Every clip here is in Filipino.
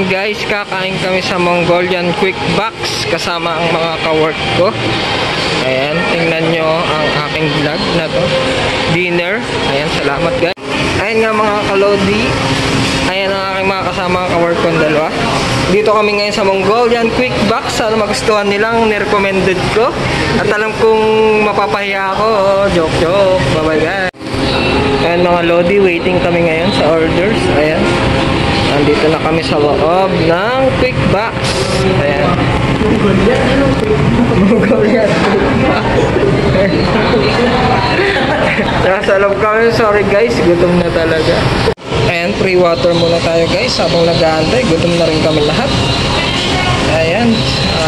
Ayan guys, kakain kami sa Mongolian Quick Box kasama ang mga ka-work ko. Ayan, tingnan nyo ang aking vlog na to. Dinner. Ayan, salamat guys. Ayan nga mga kalodi. Ayan ang aking mga kasama ka-work ko dalawa. Dito kami ngayon sa Mongolian Quick Box. Sana magustuhan nilang nirecommended ko. At alam kong mapapahiya ako. Joke. Bye-bye guys. Ayan mga lodi, waiting kami ngayon sa orders. Ayan. Nandito na kami sa loob ng Quick Box. Ayan. Mongolian Quick Box. Nasa loob kami. Sorry guys, gutom na talaga. Ayan, free water muna tayo guys. Habang nag-aantay, gutom na rin kami lahat. Ayan,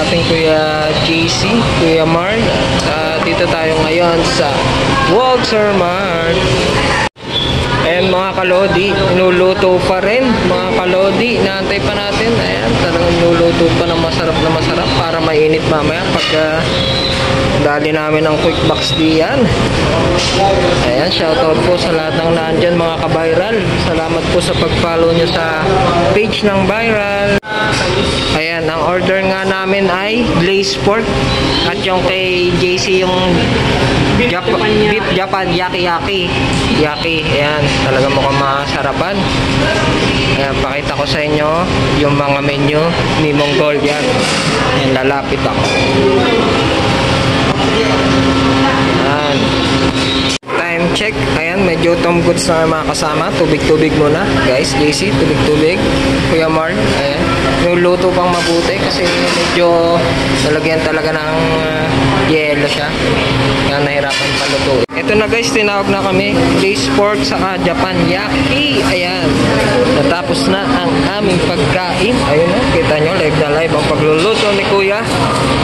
ating Kuya JC, Kuya Mark. Dito tayo ngayon sa Walter Mart. Ayan mga kalodi, inuluto pa rin mga kalodi, inaantay pa natin. Ayan, talagang inuluto pa ng masarap na masarap para mainit mamaya pag dali namin ang Quick Box diyan. Ayan, shoutout po sa lahat ng nandyan mga ka-viral. Salamat po sa pag-follow nyo sa page ng Viral. Ayan, ang order nga namin ay glazed pork at yung kay JC yung beef Japan yaki. Ayan, talaga mukhang masarapan. Ayan, pakita ko sa inyo yung mga menu ni Mongolian. Ayan, lalapit ako. Ayan. Time check. Ayan, medyo Tom Goods na mga kasama. Tubig-tubig muna. Guys, JC, tubig-tubig. Kuya Mark, ayan. Yung luto pang mabuti kasi medyo nalagyan talaga ng yelo siya. Kaya nahirapan palutuin. Ito na guys, tinawag na kami. Glazed pork saka Japan yaki. Ayan. Natapos na ang aming pagkain. Ayun o, kita nyo, live na live ang pagluluto ni Kuya.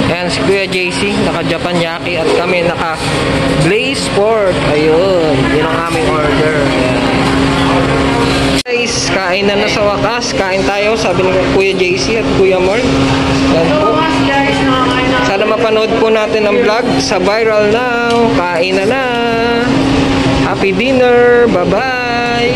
Ayan, si Kuya JC, naka Japan yaki at kami naka glazed pork. Ayun, yun ang aming order. Ayan. Guys, kain na sa wakas. Kain tayo, sabi ni Kuya JC at Kuya Mark. Ayan po. Sana mapanood po natin ang vlog sa Viral Now. Kain na. Happy dinner. Bye-bye.